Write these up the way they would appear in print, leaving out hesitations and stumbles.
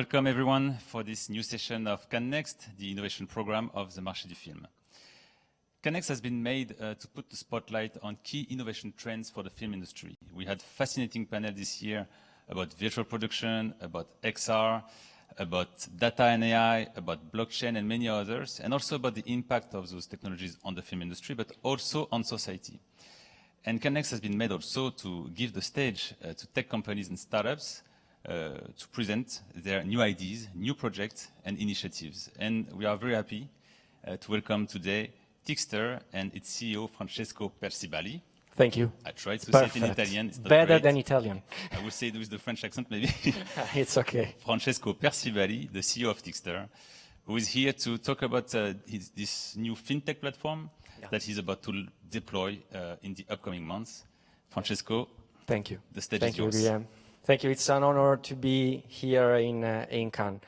Welcome everyone for this new session of CANNES, the innovation program of the Marché du Film. CANNES has been made to put the spotlight on key innovation trends for the film industry. We had fascinating panel this year about virtual production, about XR, about data and AI, about blockchain and many others, and also about the impact of those technologies on the film industry, but also on society. And CANNES has been made also to give the stage to tech companies and startups to present their new ideas, new projects and initiatives. And we are very happy to welcome today TIXTER and its CEO, Francesco Perciballi. Thank you. I tried to Perfect. say it in Italian. It's not better great. Than Italian. I will say it with the French accent maybe. It's okay. Francesco Perciballi, the CEO of TIXTER, who is here to talk about this new fintech platform that he's about to deploy in the upcoming months. Francesco, thank you. The stage is yours. Thank you. Thank you. It's an honor to be here in Cannes.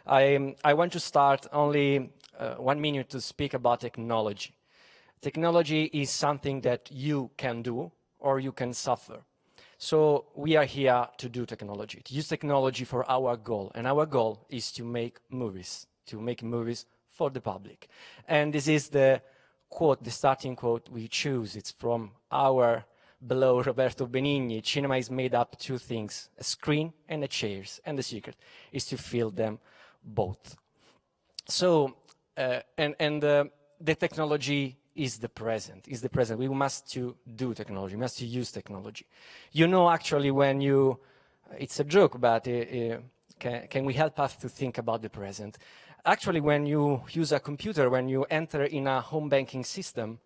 I want to start only 1 minute to speak about technology. Technology is something that you can do or you can suffer. So we are here to do technology, to use technology for our goal. And our goal is to make movies for the public. And this is the quote, the starting quote we choose. It's from our below Roberto Benigni. Cinema is made up 2 things, a screen and a chairs. And the secret is to fill them both. So, the technology is the present. We must to do technology, we must to use technology. You know, actually, when you, it's a joke, but can we help us to think about the present? Actually, when you use a computer, when you enter in a home banking system,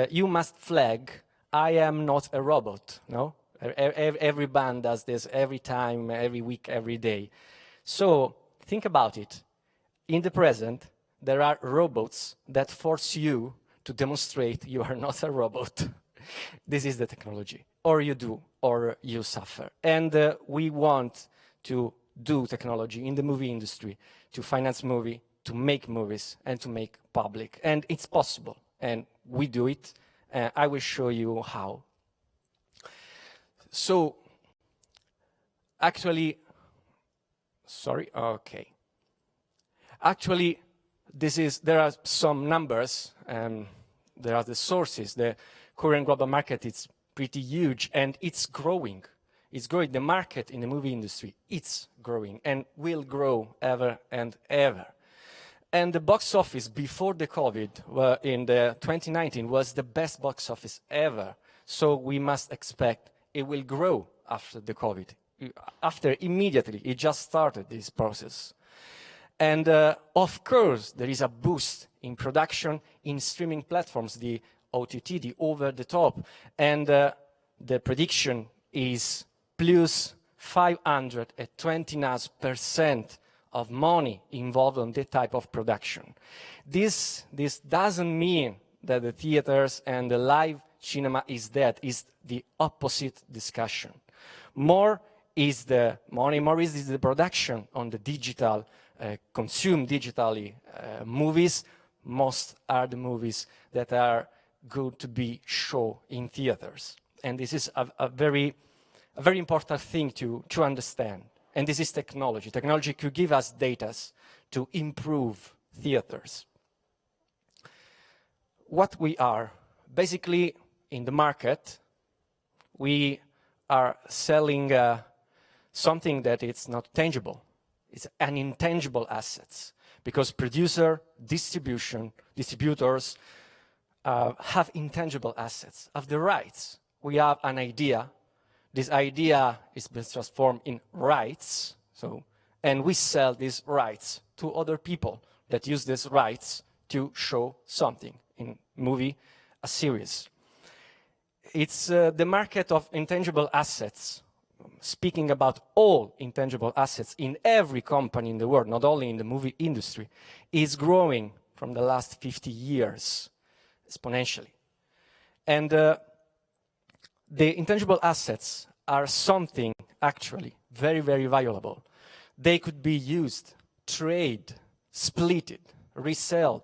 you must flag, I am not a robot, no? Every band does this every time, every week, every day. So think about it. In the present, there are robots that force you to demonstrate you are not a robot. This is the technology. Or you do, or you suffer. And we want to do technology in the movie industry, to finance movie, to make movies, and to make public. And it's possible, and we do it. I will show you how. So, actually, Actually, there are some numbers, and there are the sources. The current global market is pretty huge, and it's growing. It's growing. The market in the movie industry, it's growing, and will grow ever and ever. And the box office before the COVID, in the 2019, was the best box office ever. So we must expect it will grow after the COVID. Immediately, it just started this process. And of course, there is a boost in production in streaming platforms, the OTT, the over-the-top. And the prediction is plus 529% of money involved in that type of production. This doesn't mean that the theaters and the live cinema is dead. It's the opposite discussion. More is the money, more is the production on the digital, consume digitally movies. Most are the movies that are good to be shown in theaters. And this is a very important thing to understand. And this is technology. Technology could give us data to improve theaters. What we are, basically in the market, we are selling something that it's not tangible. It's an intangible assets, because distributors have intangible assets, have the rights. We have an idea. This idea is being transformed in rights, and we sell these rights to other people that use these rights to show something in movie, a series. It's the market of intangible assets. Speaking about all intangible assets in every company in the world, not only in the movie industry, is growing from the last 50 years exponentially. And the intangible assets are something actually very, very valuable. They could be used, traded, splitted, resold.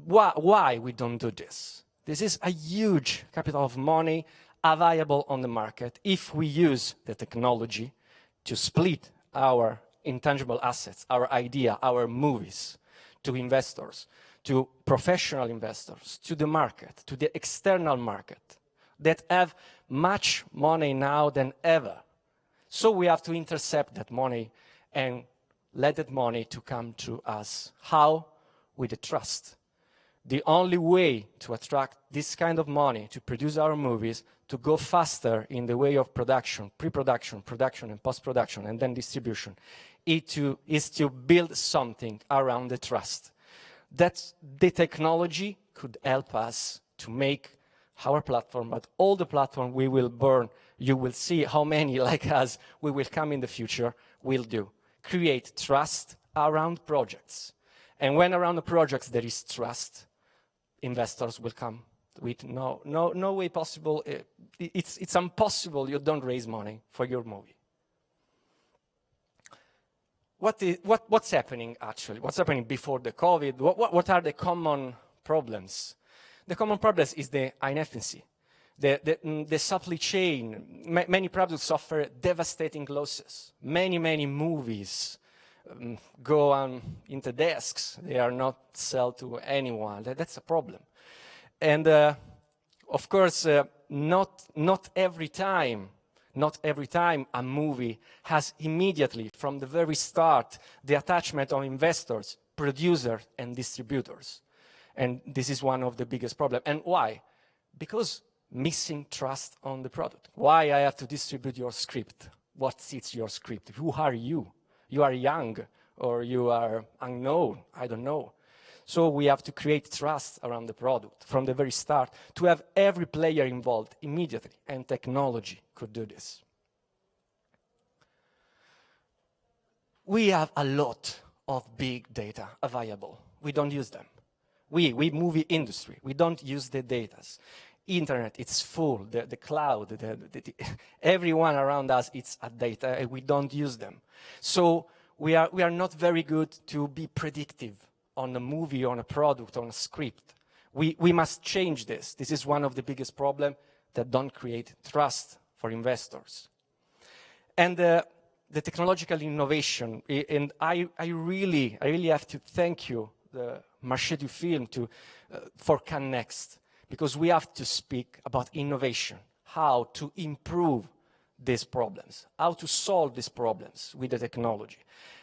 Why we don't do this? This is a huge capital of money available on the market if we use the technology to split our intangible assets, our idea, our movies, to investors, to professional investors, to the market, to the external market, that have much money now than ever. So we have to intercept that money and let that money to come to us. How? With the trust. The only way to attract this kind of money to produce our movies, to go faster in the way of production, pre-production, production, and post-production, and then distribution, is to build something around the trust. That the technology could help us to make our platform, but all the platform we will burn, you will see how many like us we will come in the future, will do. Create trust around projects. And when around the projects there is trust, investors will come with no way possible. It's impossible you don't raise money for your movie. What's happening actually? What's happening before the COVID? What are the common problems? The common problems is the inefficiency, the supply chain. Many products suffer devastating losses. Many movies go into desks. They are not sold to anyone. That's a problem. And of course, not every time a movie has immediately, from the very start, the attachment of investors, producers, and distributors. And this is one of the biggest problems. And why? Because missing trust on the product. Why I have to distribute your script? What fits your script? Who are you? You are young, or you are unknown, I don't know. So we have to create trust around the product from the very start, to have every player involved immediately, and technology could do this. We have a lot of big data available. We don't use them. We movie industry, we don't use the data. Internet, it's full, the cloud, everyone around us, it's a data, and we don't use them. So we are not very good to be predictive on a movie, on a product, on a script. We must change this. This is one of the biggest problems that don't create trust for investors. And the technological innovation, and I really have to thank you, the Marché du Film, for CANNES, because we have to speak about innovation, how to improve these problems, how to solve these problems with the technology.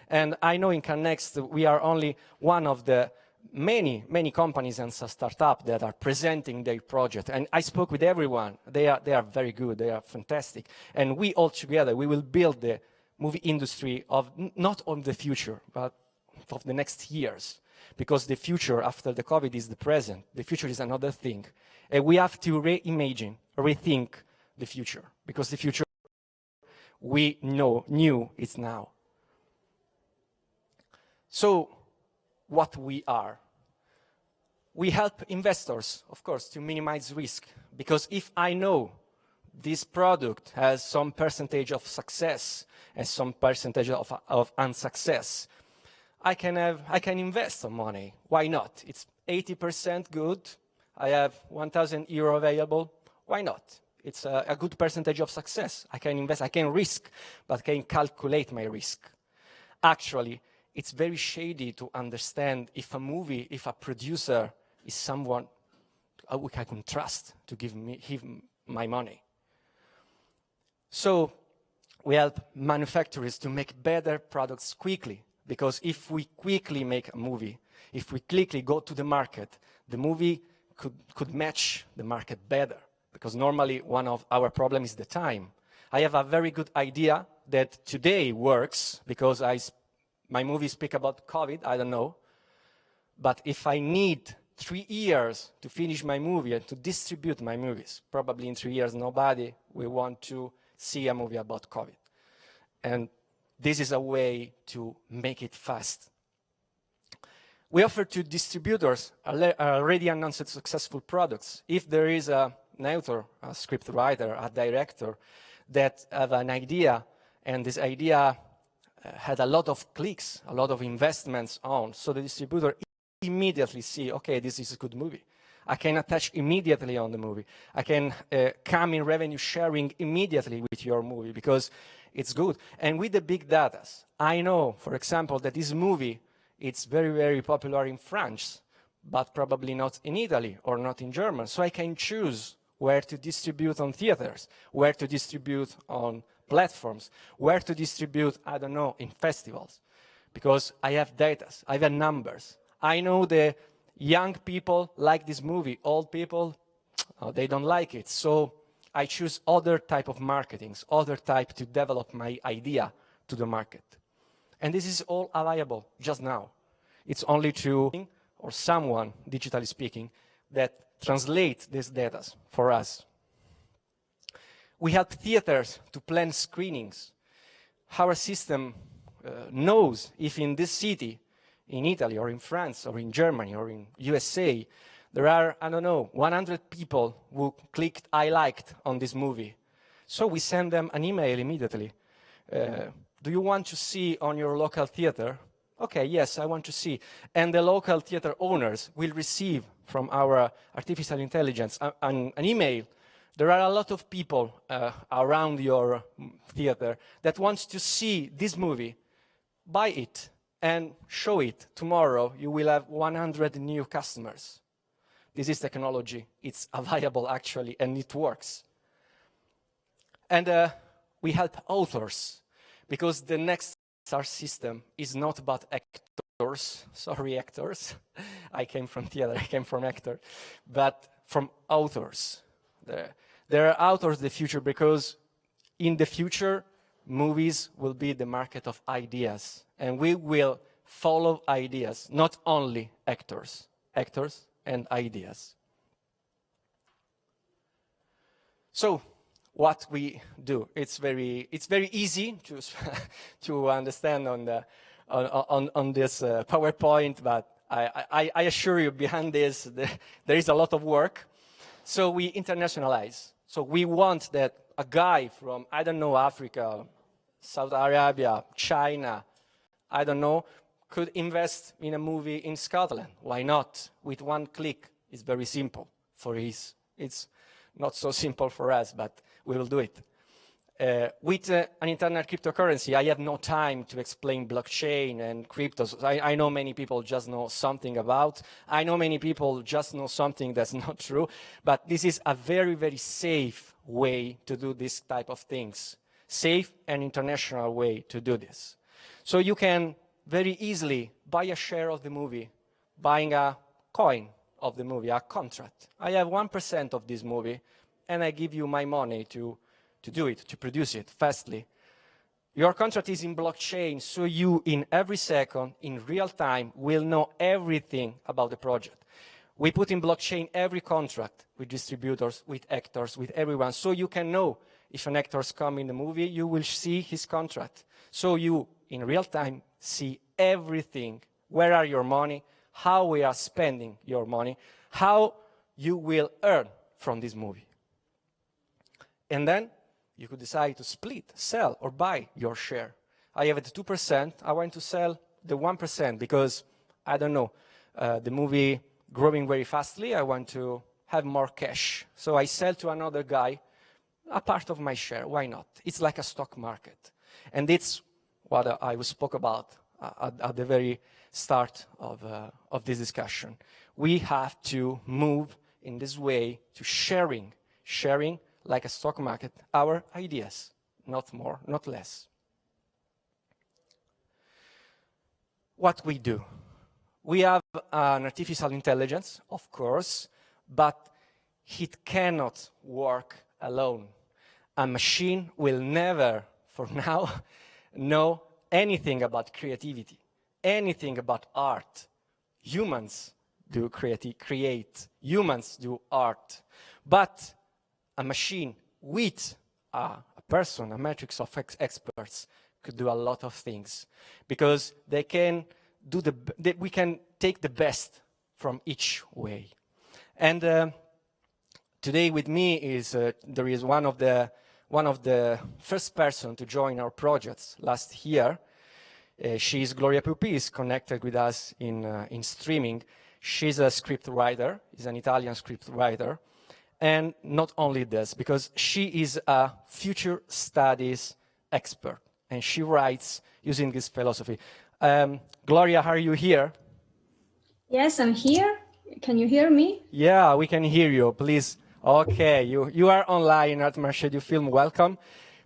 And I know in CANNES we are only one of the many companies and startups that are presenting their project. And I spoke with everyone. They are very good. They are fantastic. And we all together, we will build the movie industry of not on the future, but of the next years. Because the future after the COVID is the present. The future is another thing. And we have to reimagine, rethink the future. Because the future we knew it's now. So what we are? We help investors, of course, to minimize risk. Because if I know this product has some percentage of success and some percentage of unsuccess, I can invest some money. Why not? It's 80% good. I have 1,000 euro available. Why not? It's a good percentage of success. I can invest, I can risk, but I can calculate my risk. Actually, it's very shady to understand if a movie, if a producer is someone I can trust to give him my money. So we help manufacturers to make better products quickly. Because if we quickly make a movie, if we quickly go to the market, the movie could match the market better. Because normally one of our problems is the time. I have a very good idea that today works because my movies speak about COVID, I don't know. But if I need 3 years to finish my movie and to distribute my movies, probably in 3 years nobody will want to see a movie about COVID. And this is a way to make it fast. We offer to distributors already announced successful products. If there is an author, a script writer, a director that have an idea, and this idea had a lot of clicks, a lot of investments on, so the distributor immediately see, okay, this is a good movie. I can attach immediately on the movie. I can come in revenue sharing immediately with your movie because it's good. And with the big data, I know, for example, that this movie, it's very, very popular in France, but probably not in Italy or not in Germany. So I can choose where to distribute on theaters, where to distribute on platforms, where to distribute, I don't know, in festivals. Because I have data, I have numbers. I know the young people like this movie, old people, they don't like it. So I choose other type of marketings, other type to develop my idea to the market. And this is all available just now. It's only to, or someone, digitally speaking, that translate these data for us. We help theaters to plan screenings. Our system knows if in this city, in Italy or in France or in Germany or in USA, there are, I don't know, 100 people who clicked I liked on this movie. So we send them an email immediately. Do you want to see on your local theater? Okay, yes, I want to see. And the local theater owners will receive from our artificial intelligence an email. There are a lot of people around your theater that wants to see this movie. Buy it and show it. Tomorrow you will have 100 new customers. This is technology. It's available actually, and it works. And we help authors, because the next our system is not about actors. Sorry, actors. I came from theater, I came from actor, but from authors. There are authors in the future, because in the future, movies will be the market of ideas, and we will follow ideas, not only actors and ideas. So what we do, it's very easy to to understand on this PowerPoint, but I assure you, behind this there is a lot of work. So we internationalize. So we want that a guy from, I don't know, Africa, Saudi Arabia, China, I don't know, could invest in a movie in Scotland. Why not? With one click. It's very simple for his. It's not so simple for us, but we will do it. With an internal cryptocurrency, I have no time to explain blockchain and cryptos. I know many people just know something about. I know many people just know something that's not true. But this is a very, very safe way to do this type of things. Safe and international way to do this. So you can very easily buy a share of the movie, buying a coin of the movie, a contract. I have 1% of this movie, and I give you my money to do it, to produce it fastly. Your contract is in blockchain, so you, in every second, in real time, will know everything about the project. We put in blockchain every contract with distributors, with actors, with everyone, so you can know if an actor's come in the movie, you will see his contract. So you, in real time, see everything. Where are your money? How we are spending your money? How you will earn from this movie? And then you could decide to split, sell, or buy your share. I have the 2%. I want to sell the 1% because, I don't know, the movie growing very fastly. I want to have more cash. So I sell to another guy a part of my share. Why not? It's like a stock market. And it's what I spoke about at the very start of this discussion. We have to move in this way to sharing like a stock market, our ideas, not more, not less. What we do? We have an artificial intelligence, of course, but it cannot work alone. A machine will never, for now, know anything about creativity, anything about art. Humans do create, humans do art. But a machine with a person, a matrix of experts, could do a lot of things, because they can do we can take the best from each way. And today with me is there is one of the first person to join our projects last year. She is Gloria Pupi, is connected with us in streaming. She's a script writer, is an Italian script writer. And not only this, because she is a future studies expert, and she writes using this philosophy. Gloria, are you here? Yes, I'm here. Can you hear me? Yeah, we can hear you. Please. Okay, you are online at Marché du Film. Welcome.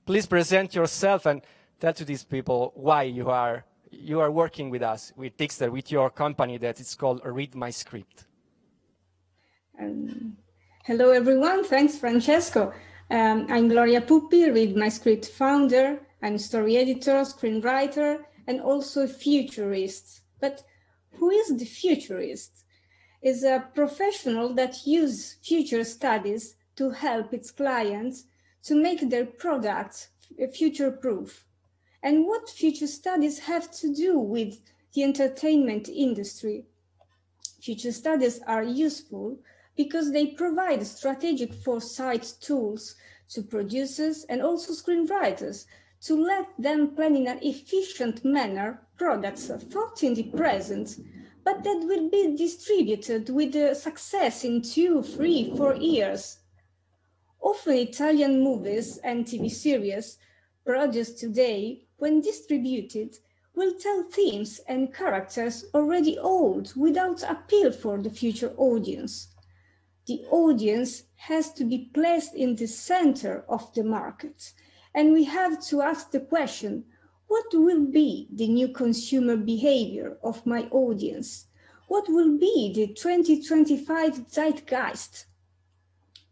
Please present yourself and tell to these people why you are working with us, with TIXTER, with your company that is called Read My Script. Hello, everyone. Thanks, Francesco. I'm Gloria Puppi, Read My Script founder. I'm story editor, screenwriter, and also a futurist. But who is the futurist? Is a professional that uses future studies to help its clients to make their products future-proof. And what future studies have to do with the entertainment industry? Future studies are useful because they provide strategic foresight tools to producers and also screenwriters to let them plan in an efficient manner products thought in the present, but that will be distributed with success in 2, 3, 4 years. Often Italian movies and TV series produced today, when distributed, will tell themes and characters already old without appeal for the future audience. The audience has to be placed in the center of the market, and we have to ask the question, what will be the new consumer behavior of my audience? What will be the 2025 zeitgeist?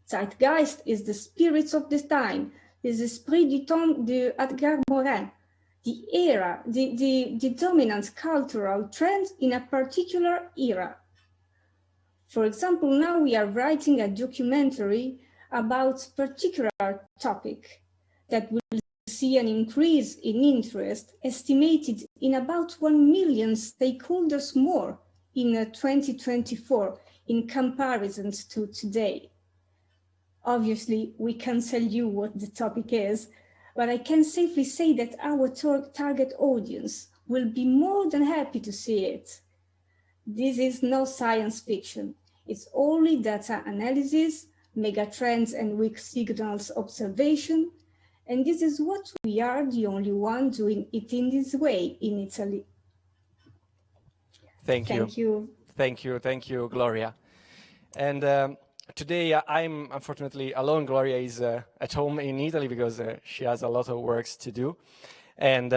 Zeitgeist is the spirits of the time, is the esprit du temps de Edgar Morin, the era, the dominant cultural trend in a particular era. For example, now we are writing a documentary about a particular topic that will see an increase in interest estimated in about 1 million stakeholders more in 2024 in comparison to today. Obviously, we can't tell you what the topic is, but I can safely say that our target audience will be more than happy to see it. This is no science fiction. It's only data analysis, megatrends and weak signals observation, and this is what we are the only one doing it in this way in Italy. Thank you. Thank you, Gloria. And today I'm unfortunately alone. Gloria is at home in Italy because she has a lot of works to do. And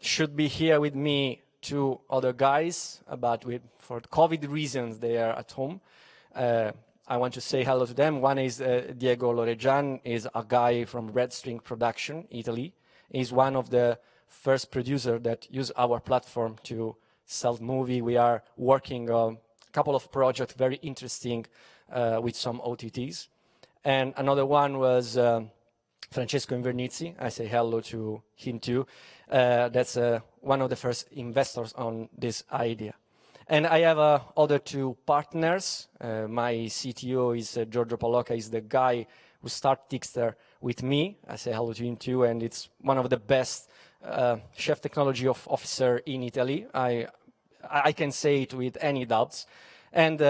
should be here with me 2 other guys, but for COVID reasons they are at home. I want to say hello to them. One is Diego Lorejan, is a guy from Red String Production, Italy. He's one of the first producers that use our platform to sell movie. We are working on a couple of projects, very interesting, with some OTTs. And another one was Francesco Invernizzi. I say hello to him too. That's one of the first investors on this idea. And I have other 2 partners. My CTO is Giorgio Palocca, is the guy who started TIXTER with me. I say hello to him too, and it's one of the best chief technology officer in Italy. I can say it with any doubts. And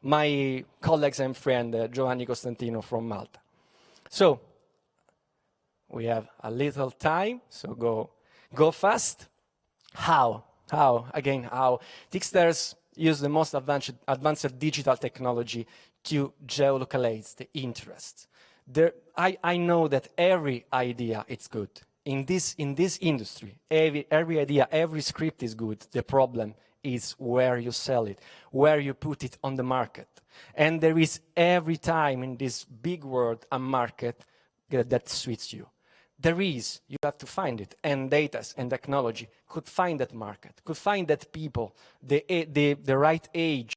my colleagues and friend, Giovanni Costantino from Malta. So, we have a little time, so go fast. How? Again, how? TIXTERs use the most advanced digital technology to geolocalize the interest. I know that every idea is good. In this industry, every idea, every script is good. The problem is where you sell it, where you put it on the market. And there is every time in this big world a market that suits you. You have to find it, and data and technology could find that market, could find that people, the right age,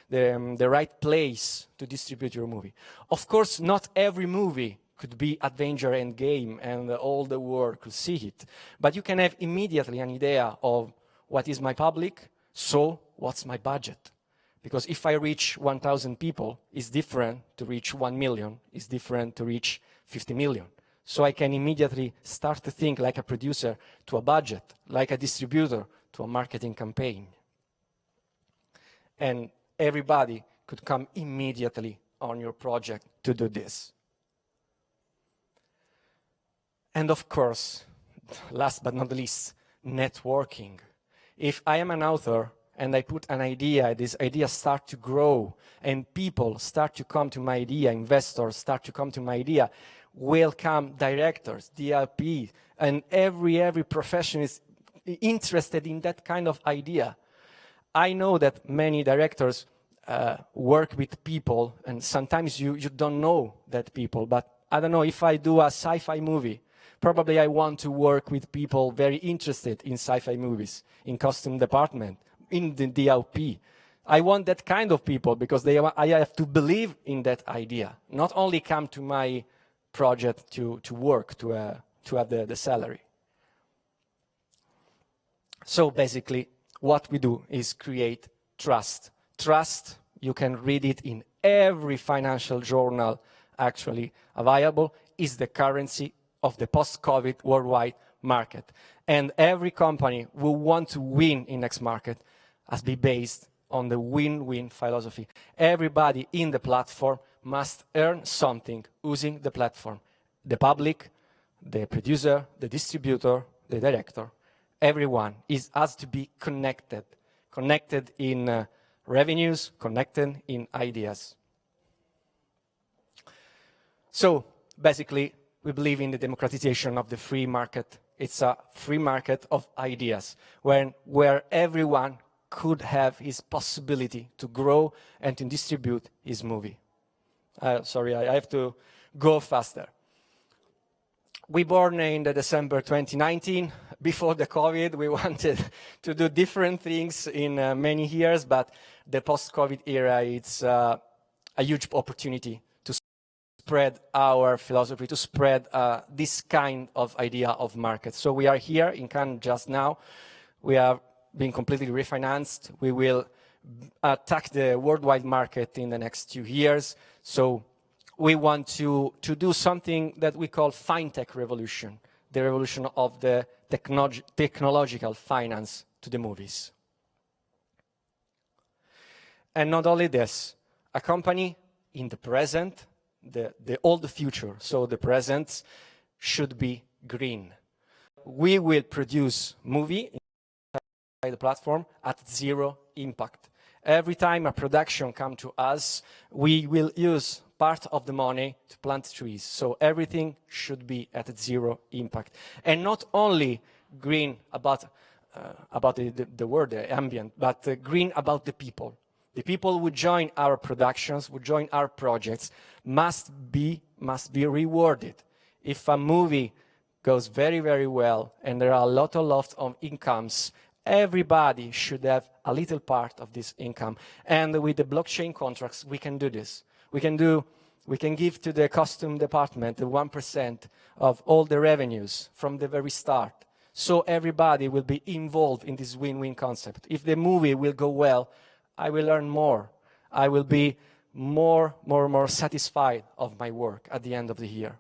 the right place to distribute your movie. Of course, not every movie could be adventure and game and all the world could see it, but you can have immediately an idea of what is my public, so what's my budget? Because if I reach 1,000 people, it's different to reach 1 million, it's different to reach 50 million. So I can immediately start to think like a producer to a budget, like a distributor to a marketing campaign. And everybody could come immediately on your project to do this. And of course, last but not least, networking. If I am an author and I put an idea, this idea starts to grow, and people start to come to my idea, investors start to come to my idea, welcome directors, DLP, and every profession is interested in that kind of idea. I know that many directors work with people, and sometimes you don't know that people, but I don't know, if I do a sci-fi movie, probably I want to work with people very interested in sci-fi movies, in costume department, in the DLP. I want that kind of people because I have to believe in that idea, not only come to my project to work, to have the salary. So basically, what we do is create trust. Trust, you can read it in every financial journal actually available, is the currency of the post-COVID worldwide market. And every company who want to win in next market has to be based on the win-win philosophy. Everybody in the platform must earn something using the platform. The public, the producer, the distributor, the director, everyone has to be connected. Connected in revenues, connected in ideas. So basically, we believe in the democratization of the free market. It's a free market of ideas where everyone could have his possibility to grow and to distribute his movie. Sorry, I have to go faster. We born in the December 2019. Before the COVID, we wanted to do different things in many years, but the post-COVID era, it's a huge opportunity to spread our philosophy, to spread this kind of idea of market. So we are here in Cannes just now. We have been completely refinanced. We will attack the worldwide market in the next 2 years. So we want to do something that we call fintech revolution, the revolution of the technological finance to the movies. And not only this, a company in the present, all the future, so the present should be green. We will produce movie inside the platform at zero impact. Every time a production comes to us, we will use part of the money to plant trees. So everything should be at zero impact. And not only green about the world, the ambient, but green about the people. The people who join our productions, who join our projects, must be rewarded. If a movie goes very, very well, and there are a lot of incomes, everybody should have a little part of this income. And with the blockchain contracts, we can do this. We can give to the costume department the 1% of all the revenues from the very start. So everybody will be involved in this win-win concept. If the movie will go well, I will earn more. I will be more satisfied of my work at the end of the year.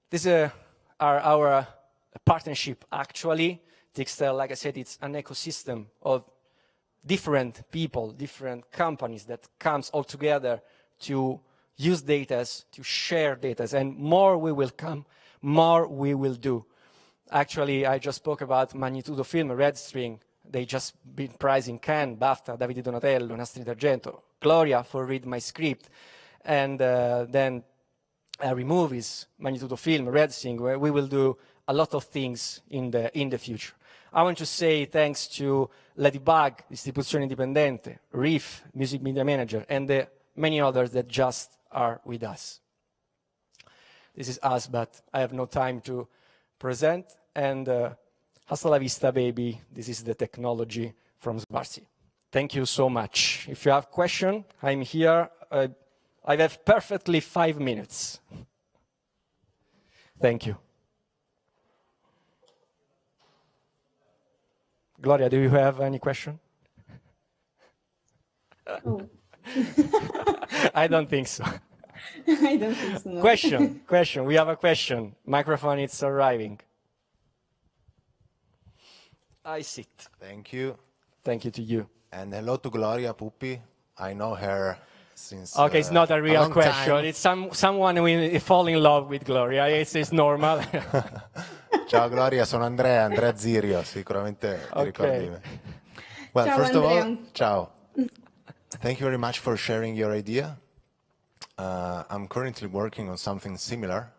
These are our partnership. Actually, TIXTER, like I said, it's an ecosystem of different people, different companies that comes all together to use data, to share data, and more we will come, more we will do. Actually, I just spoke about Marché du Film, Red String. They just been prized in Cannes, BAFTA, Davide Donatello, Nastri d'Argento, Gloria for Read My Script, and then movies, Marché du Film, Red String, where we will do a lot of things in the future. I want to say thanks to Ladybug, Distribuzione Indipendente, Reef, Music Media Manager, and the many others that just are with us. This is us, but I have no time to present. And hasta la vista, baby. This is the technology from Svarsi. Thank you so much. If you have question, I'm here. I have perfectly 5 minutes. Thank you. Gloria, do you have any question? Oh. I don't think so. I don't think so. No. Question. We have a question. Microphone is arriving. I sit. Thank you. Thank you to you. And hello to Gloria Puppi. I know her since Okay, it's not a real long question. time. It's someone who fall in love with Gloria. It's normal. Ciao Gloria, sono Andrea Zirio, sicuramente ti ricordi me. Well, Ciao, first of all, Andrea. ciao. Thank you very much for sharing your idea. I'm currently working on something similar,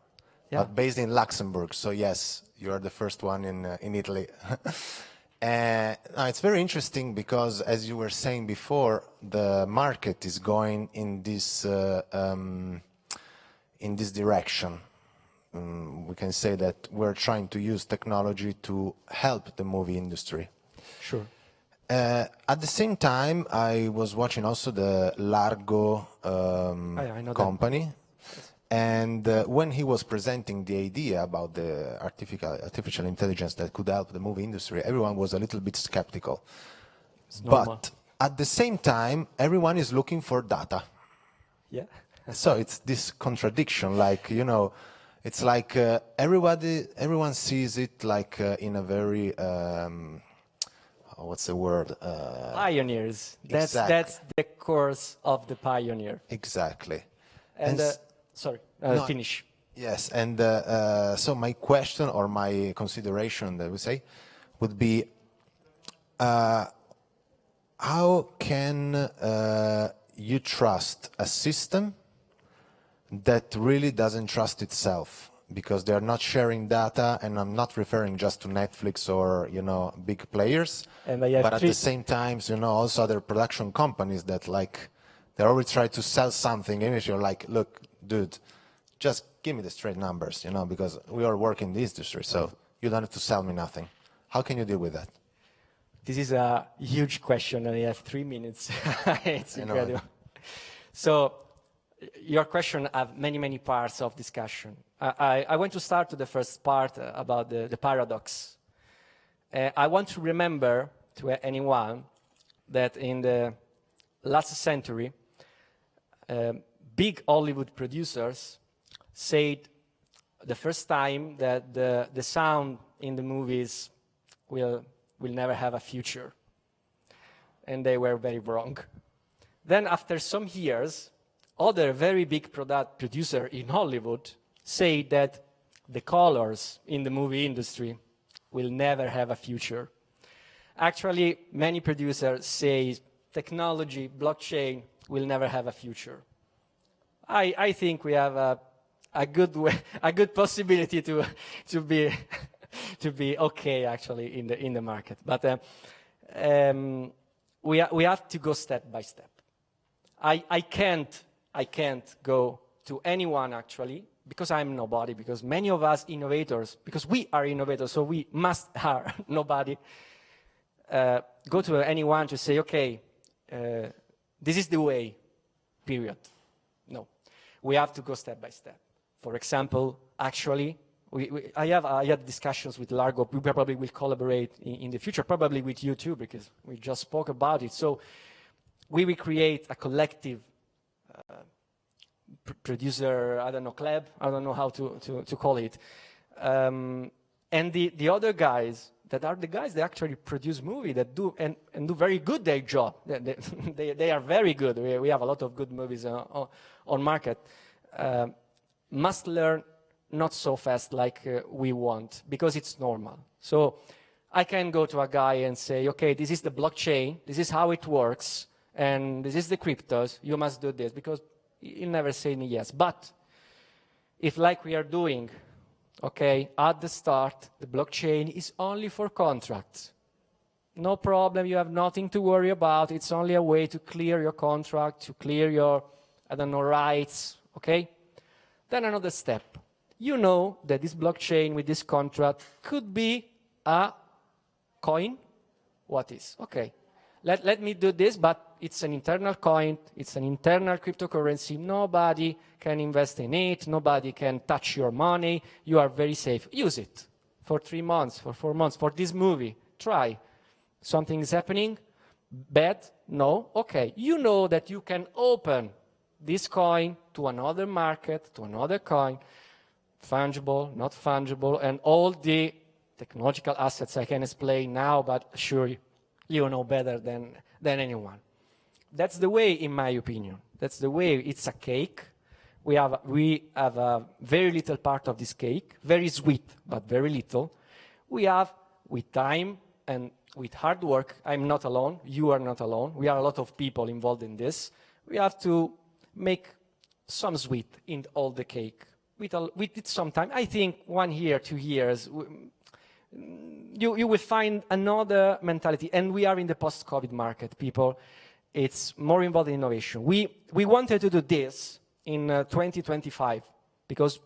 but based in Luxembourg. So yes, you are the first one in Italy. It's very interesting because, as you were saying before, the market is going in this direction. We can say that we're trying to use technology to help the movie industry. Sure. At the same time, I was watching also the Largo I know company. And when he was presenting the idea about the artificial intelligence that could help the movie industry, everyone was a little bit skeptical. But at the same time, everyone is looking for data. Yeah. So it's this contradiction, like, you know, it's like everyone sees it like in a very, what's the word? Pioneers. Exactly. That's the course of the pioneer. Exactly. And sorry, finish. Yes, and so my question or my consideration, that we say, would be, how can you trust a system that really doesn't trust itself? Because they're not sharing data, and I'm not referring just to Netflix or, you know, big players, but at the same time, you know, also other production companies that, like, they always try to sell something, and if you're like, look, dude, just give me the straight numbers, you know, because we all work in the industry, so you don't have to sell me nothing. How can you deal with that? This is a huge question, and I have 3 minutes. It's incredible. So your question have many, many parts of discussion. I want to start with the first part about the paradox. I want to remember to anyone that in the last century, big Hollywood producers said the first time that the sound in the movies will never have a future. And they were very wrong. Then after some years, other very big producer in Hollywood say that the colors in the movie industry will never have a future. Actually, many producers say technology, blockchain, will never have a future. I think we have a good possibility to be okay actually in the market, but we have to go step by step. I can't go to anyone actually, because I'm nobody, because many of us innovators, because we are innovators, so we must are nobody, go to anyone to say, okay, this is the way, period. No, we have to go step by step. For example, actually, I had discussions with Largo. We probably will collaborate in the future, probably with you too, because we just spoke about it. So we will create a collective producer, I don't know, club, I don't know how to call it. And the other guys that are the guys that actually produce movies that do and do very good their job. They are very good. We have a lot of good movies on market. Must learn not so fast like we want, because it's normal. So I can go to a guy and say, okay, this is the blockchain, this is how it works, and this is the cryptos, you must do this, because he'll never say yes. But if like we are doing, okay, at the start, the blockchain is only for contracts. No problem, you have nothing to worry about. It's only a way to clear your contract, to clear your, I don't know, rights, okay? Then another step. You know that this blockchain with this contract could be a coin. What is? Okay, let me do this, but it's an internal coin, it's an internal cryptocurrency. Nobody can invest in it, nobody can touch your money. You are very safe. Use it for 3 months, for 4 months, for this movie. Try. Something is happening? Bad? No? Okay. You know that you can open this coin to another market, to another coin, fungible, not fungible, and all the technological assets I can explain now, but sure, you know better than anyone. That's the way, in my opinion. That's the way. It's a cake. We have a very little part of this cake, very sweet, but very little. We have, with time and with hard work, I'm not alone, you are not alone, we are a lot of people involved in this. We have to make some sweet in all the cake. With it some time, I think 1 year, 2 years, you will find another mentality. And we are in the post-COVID market, people. It's more involved in innovation. We wanted to do this in 2025 because,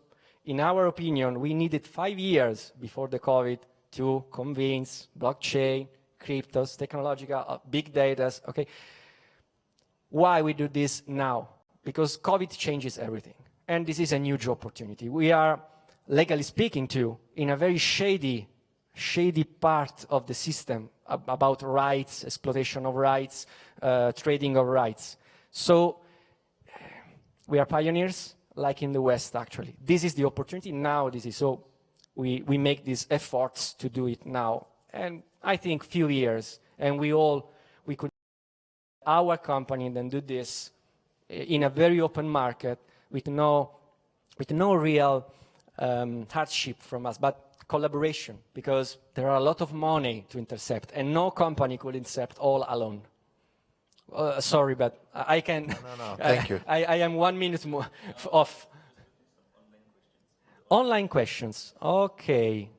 in our opinion, we needed 5 years before the COVID to convince blockchain, cryptos, technological, big data. Okay, why we do this now? Because COVID changes everything, and this is a huge opportunity. We are, legally speaking, too, in a very shady part of the system about rights, exploitation of rights, trading of rights. So we are pioneers, like in the West, actually. This is the opportunity now. So we make these efforts to do it now. And I think few years, and we could, our company then do this in a very open market with no real hardship from us, but collaboration, because there are a lot of money to intercept, and no company could intercept all alone. Sorry, but I can. No, thank you. I am 1 minute more off. Online questions. Okay.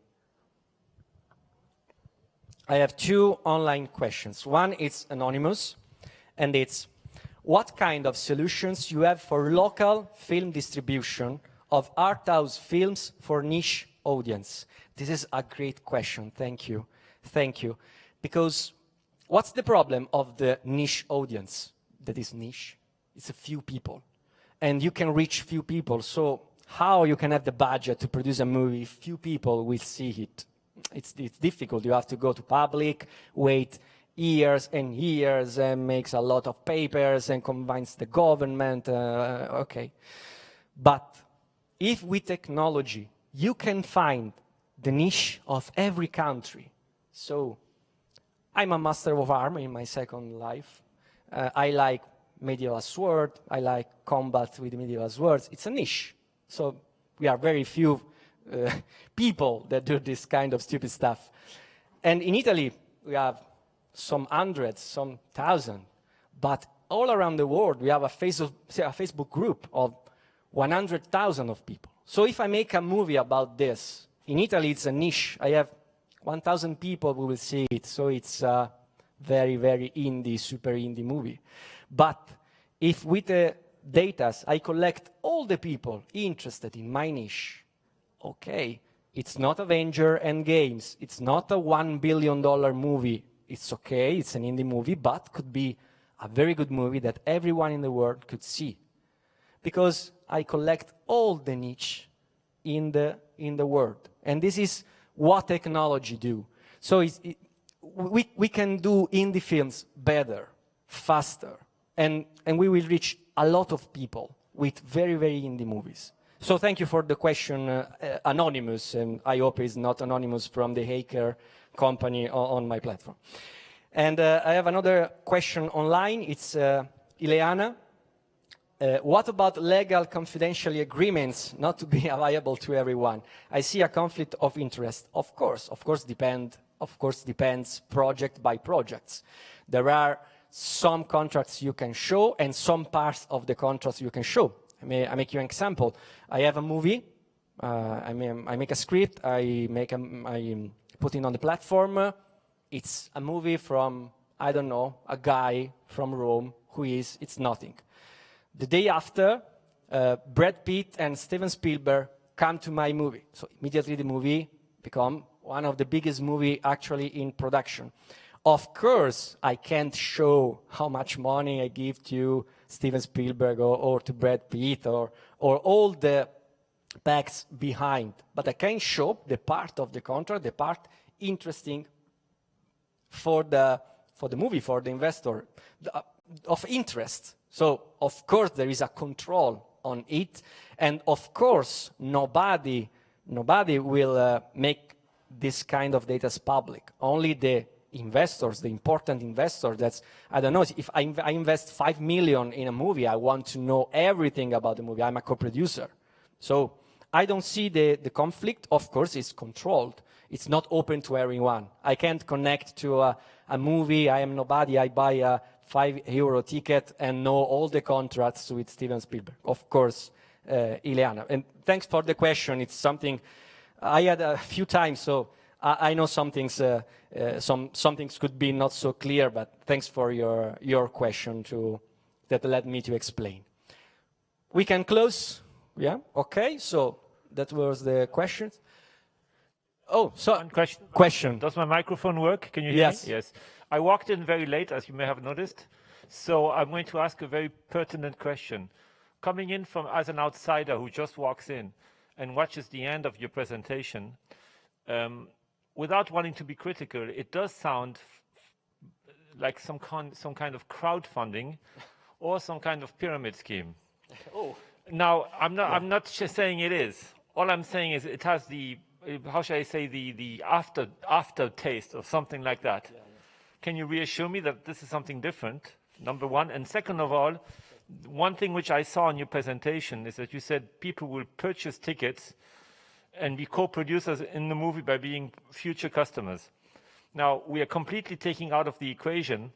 I have 2 online questions. One is anonymous, and it's, what kind of solutions you have for local film distribution of art house films for niche audience? This is a great question. Thank you. Thank you. Because what's the problem of the niche audience that is niche? It's a few people. And you can reach few people. So how you can have the budget to produce a movie if few people will see it? It's difficult. You have to go to public, wait years and years, and makes a lot of papers and convince the government. Okay. But if with technology, you can find the niche of every country. So I'm a master of arms in my second life. I like medieval sword. I like combat with medieval swords. It's a niche. So we are very few people that do this kind of stupid stuff. And in Italy, we have some hundreds, some thousand. But all around the world, we have a Facebook group of 100,000 of people. So if I make a movie about this, in Italy it's a niche. I have 1,000 people who will see it. So it's a very, very indie, super indie movie. But if with the data I collect all the people interested in my niche, okay, it's not Avenger Endgames, it's not a $1 billion movie. It's okay, it's an indie movie, but could be a very good movie that everyone in the world could see. Because I collect all the niche in the world. And this is what technology do. So we can do indie films better, faster, and we will reach a lot of people with very, very indie movies. So thank you for the question, anonymous, and I hope it's not anonymous from the hacker company on my platform. And I have another question online. It's Ileana. What about legal confidentiality agreements not to be available to everyone? I see a conflict of interest. Of course, depends project by projects. There are some contracts you can show and some parts of the contracts you can show. I make you an example. I have a movie. I make a script. I put it on the platform. It's a movie from, I don't know, a guy from Rome it's nothing. The day after, Brad Pitt and Steven Spielberg come to my movie. So immediately the movie become one of the biggest movie actually in production. Of course, I can't show how much money I give to Steven Spielberg or to Brad Pitt or all the facts behind, but I can show the part of the contract, the part interesting for the movie, for the investor, of interest. So, of course, there is a control on it, and of course, nobody will make this kind of data public. Only the investors, the important investors, that's, I don't know, if I invest 5 million in a movie, I want to know everything about the movie. I'm a co-producer. So I don't see the conflict. Of course, it's controlled. It's not open to everyone. I can't connect to a movie. I am nobody. I buy a €5 ticket and know all the contracts with Steven Spielberg. Of course, Ileana. And thanks for the question. It's something I had a few times, so I know some things could be not so clear, but thanks for your question that led me to explain. We can close. Yeah, okay, so that was the question. Oh, so one question. Question. Does my microphone work? Can you hear Yes. me? Yes. I walked in very late, as you may have noticed. So I'm going to ask a very pertinent question. Coming in as an outsider who just walks in and watches the end of your presentation, without wanting to be critical, it does sound like some kind of crowdfunding or some kind of pyramid scheme. Oh. Now, I'm not just saying it is. All I'm saying is it has the, how shall I say, the aftertaste or something like that. Yeah. Can you reassure me that this is something different, number one? And second of all, one thing which I saw in your presentation is that you said people will purchase tickets and be co-producers in the movie by being future customers. Now, we are completely taking out of the equation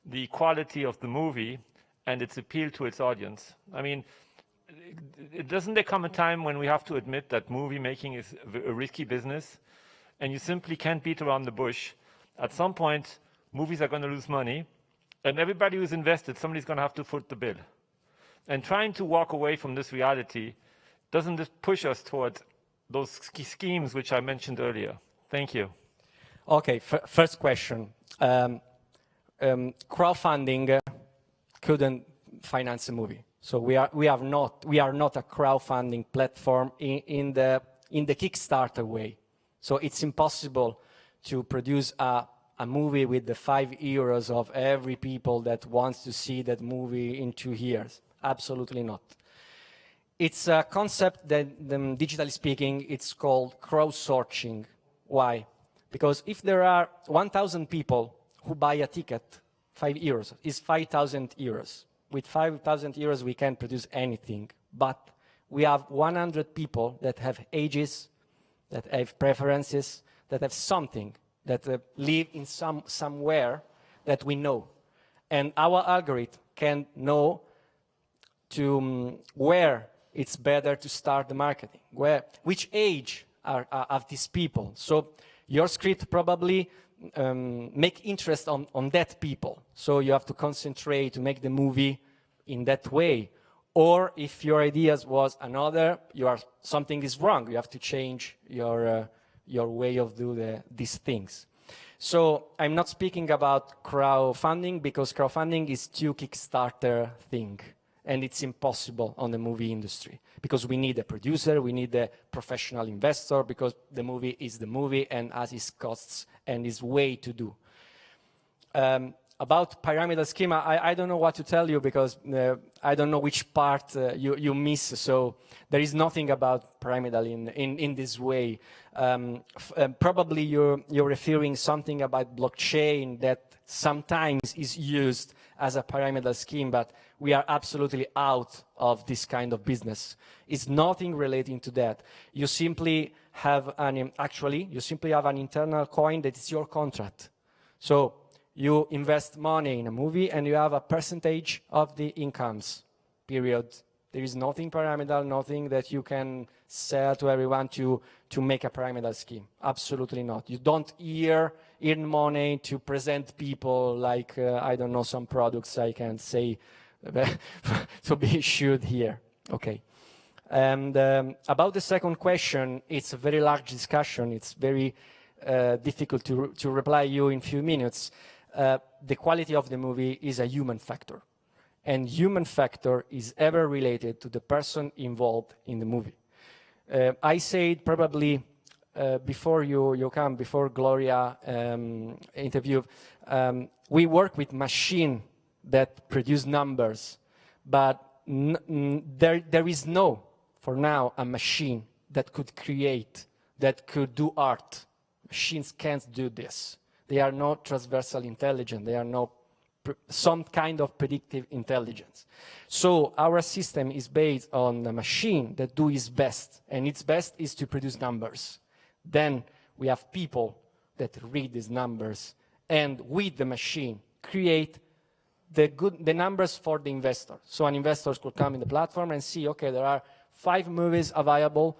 the quality of the movie and its appeal to its audience. I mean, doesn't there come a time when we have to admit that movie making is a risky business and you simply can't beat around the bush? At some point, movies are going to lose money, and everybody who's invested, somebody's going to have to foot the bill. And trying to walk away from this reality, doesn't this push us towards those schemes which I mentioned earlier? Thank you. Okay, first question. Crowdfunding couldn't finance a movie. So we are not a crowdfunding platform in the Kickstarter way. So it's impossible to produce a movie with the €5 of every people that wants to see that movie in 2 years. Absolutely not. It's a concept that, digitally speaking, it's called crowdsourcing. Why? Because if there are 1,000 people who buy a ticket, €5 is €5,000. With €5,000, we can't produce anything. But we have 100 people that have ages, that have preferences, that have something, that live in somewhere that we know. And our algorithm can know where it's better to start the marketing, which age are these people. So your script probably make interest on that people. So you have to concentrate to make the movie in that way. Or if your ideas was another, something is wrong. You have to change your way of doing these things. So I'm not speaking about crowdfunding because crowdfunding is too Kickstarter thing. And it's impossible on the movie industry because we need a producer, we need a professional investor because the movie is the movie and has its costs and its way to do. About pyramidal schema, I don't know what to tell you because I don't know which part you miss. So there is nothing about pyramidal in this way. Probably you're referring something about blockchain that sometimes is used as a pyramidal scheme, but we are absolutely out of this kind of business. It's nothing relating to that. You simply have you simply have an internal coin that is your contract. So you invest money in a movie and you have a percentage of the incomes, period. There is nothing pyramidal, nothing that you can sell to everyone to make a pyramidal scheme. Absolutely not. You don't earn money to present people like, I don't know, some products I can't say to be issued here. Okay. And about the second question, it's a very large discussion. It's very difficult to reply you in a few minutes. The quality of the movie is a human factor. And human factor is ever related to the person involved in the movie. I said probably before you come, before Gloria interview, we work with machine that produce numbers, but there is no, for now, a machine that could create, that could do art. Machines can't do this. They are not transversal intelligence. They are not some kind of predictive intelligence. So our system is based on a machine that do its best, and its best is to produce numbers. Then we have people that read these numbers, and with the machine create the numbers for the investor. So an investor could come in the platform and see, okay, there are 5 movies available.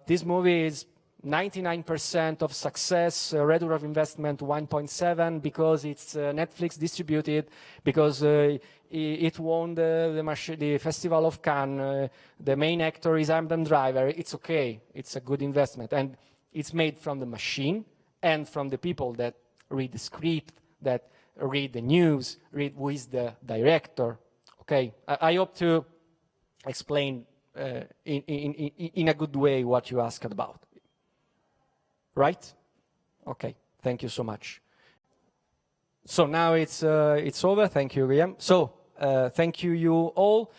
This movie is 99% of success, return of investment 1.7 because it's Netflix distributed, because it won the Festival of Cannes, the main actor is Adam Driver. It's okay, it's a good investment. And it's made from the machine and from the people that read the script, that read the news, read who is the director. Okay, I hope to explain in a good way what you asked about. Right? Okay, thank you so much. So now it's over. Thank you, Liam. So thank you all.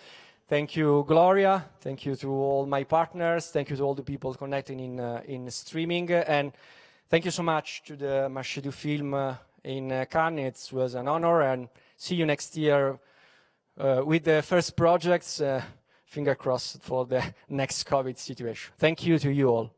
Thank you, Gloria. Thank you to all my partners. Thank you to all the people connecting in streaming. And thank you so much to the Marché du Film in Cannes. It was an honor, and see you next year with the first projects. Finger crossed for the next COVID situation. Thank you to you all.